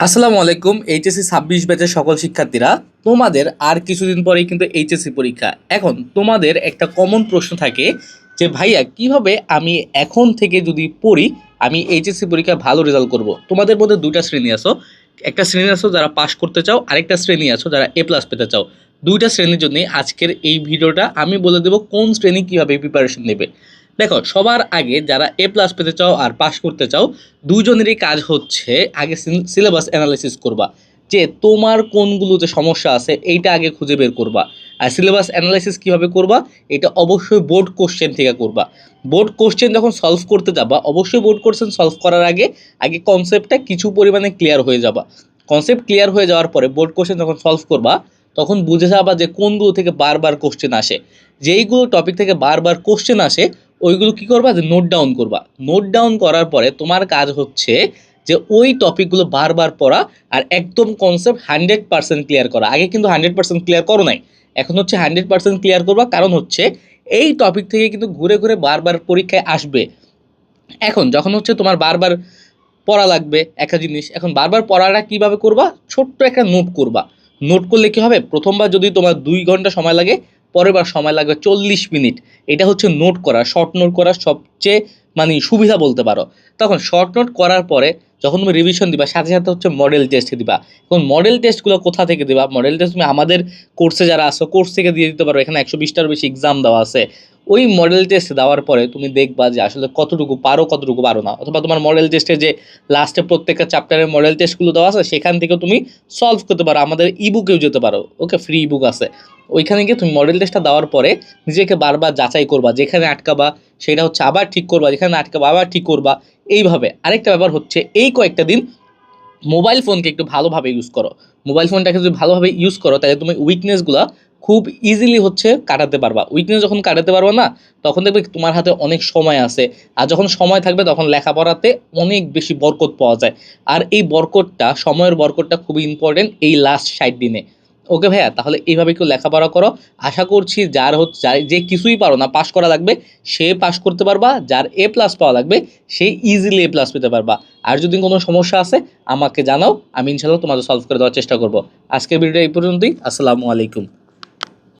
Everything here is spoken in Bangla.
আসসালামু আলাইকুম। এইচএসসি 26 ব্যাচের সকল শিক্ষার্থীরা, তোমাদের আর কিছুদিন পরেই কিন্তু এইচএসসি পরীক্ষা। এখন তোমাদের একটা কমন প্রশ্ন থাকে যে ভাইয়া কিভাবে আমি এখন থেকে যদি পড়ি আমি এইচএসসি পরীক্ষায় ভালো রেজাল্ট করব। তোমাদের মধ্যে দুইটা শ্রেণী আছো, একটা শ্রেণী আছো যারা পাশ করতে চাও, আরেকটা শ্রেণী আছো যারা এ প্লাস পেতে চাও। দুইটা শ্রেণীর জন্যই আজকের এই ভিডিওটা। আমি বলে দেবো কোন শ্রেণী কিভাবে প্রিপারেশন নেবে। দেখো, সবার আগে যারা এ প্লাস পেতে চাও আর পাস করতে চাও, দুজনেরই কাজ হচ্ছে আগে সিলেবাস অ্যানালাইসিস করবা, যে তোমার কোনগুলোতে সমস্যা আছে এইটা আগে খুঁজে বের করবা। আর সিলেবাস অ্যানালাইসিস কীভাবে করবা, এটা অবশ্যই বোর্ড কোশ্চেন থেকে করবা। বোর্ড কোশ্চেন যখন সলভ করতে যাবা, অবশ্যই বোর্ড কোশ্চেন সলভ করার আগে আগে কনসেপ্টটা কিছু পরিমাণে ক্লিয়ার হয়ে যাবা। কনসেপ্ট ক্লিয়ার হয়ে যাওয়ার পরে বোর্ড কোশ্চেন যখন সলভ করবা, তখন বুঝে যাবা যে কোনগুলো থেকে বারবার কোশ্চেন আসে। যেইগুলো টপিক থেকে বারবার কোশ্চেন আসে ওইগুলো কী করবা, যে নোট ডাউন করবা। নোট ডাউন করার পরে তোমার কাজ হচ্ছে যে ওই টপিকগুলো বারবার পড়া আর একদম কনসেপ্ট 100% ক্লিয়ার করা। আগে কিন্তু 100% ক্লিয়ার করো নাই, এখন হচ্ছে 100% ক্লিয়ার করবা। কারণ হচ্ছে এই টপিক থেকে কিন্তু ঘুরে ঘুরে বারবার পরীক্ষায় আসবে। এখন যখন হচ্ছে তোমার বারবার পড়া লাগবে একটা জিনিস, এখন বারবার পড়াটা কীভাবে করবা, ছোট্ট একটা নোট করবা। নোট করলে কী হবে, প্রথমবার যদি তোমার 2 ঘন্টা সময় লাগে, পরের বার সময় লাগবে 40 মিনিট। এটা হচ্ছে নোট করা, শর্ট নোট করার সবচেয়ে সুবিধা বলতে পারো। তখন শর্ট নোট করার পরে যখন তুমি রিভিশন দিবা, সাথে সাথে হচ্ছে মডেল টেস্ট দিবা। এখন মডেল টেস্টগুলো কোথা থেকে দিবা, মডেল টেস্ট তুমি আমাদের কোর্সে যারা আসো কোর্স থেকে দিয়ে দিতে পারো। এখানে 120টার বেশি এক্সাম দেওয়া আছে। ওই মডেল টেস্ট দেওয়ার পরে তুমি দেখবা যে আসলে কতটুকু পারো কতটুকু পারো না, অথবা তোমার মডেল টেস্টে যে লাস্টে প্রত্যেকটা চ্যাপ্টারের মডেল টেস্টগুলো দেওয়া আছে সেখান থেকেও তুমি সলভ করতে পারো। আমাদের ইবুকেও যেতে পারো, ওকে, ফ্রি ইবুক আছে। ওইখানে গিয়ে তুমি মডেল টেস্টটা দেওয়ার পরে নিজেকে বারবার যাচাই করবা, যেখানে আটকাবা সেটা হচ্ছে আবার ঠিক করবা, যেখানে আটকাবা আবার ঠিক করবা। এইভাবে আরেকটা ব্যাপার হচ্ছে এই কয়েকটা দিন মোবাইল ফোনকে একটু ভালোভাবে ইউজ করো। মোবাইল ফোনটাকে যদি ভালোভাবে ইউজ করো তাহলে তুমি উইকনেসগুলো খুব ইজিলি হচ্ছে কাটাতে পারবা। উইকনেস যখন কাটাতে পারবা না, তখন দেখবে তোমার হাতে অনেক সময় আছে। আর যখন সময় থাকবে তখন লেখাপড়াতে অনেক বেশি বরকত পাওয়া যায়। আর এই বরকতটা, সময়ের বরকতটা খুবই ইম্পর্টেন্ট এই লাস্ট 60 দিনে। ওকে ভাইয়া, তাহলে এইভাবে একটু লেখাপড়া করো। আশা করছি যে কিছুই পারো না পাশ করা লাগবে সে পাশ করতে পারবা, যার এ প্লাস পাওয়া লাগবে সে ইজিলি এ প্লাস পেতে পারবা। আর যদি কোনো সমস্যা আছে আমাকে জানাও, আমি ইনশাল্লাহ তোমাদের সলভ করে দেওয়ার চেষ্টা করব। আজকের ভিডিওটা এই পর্যন্তই। আসসালামু আলাইকুম।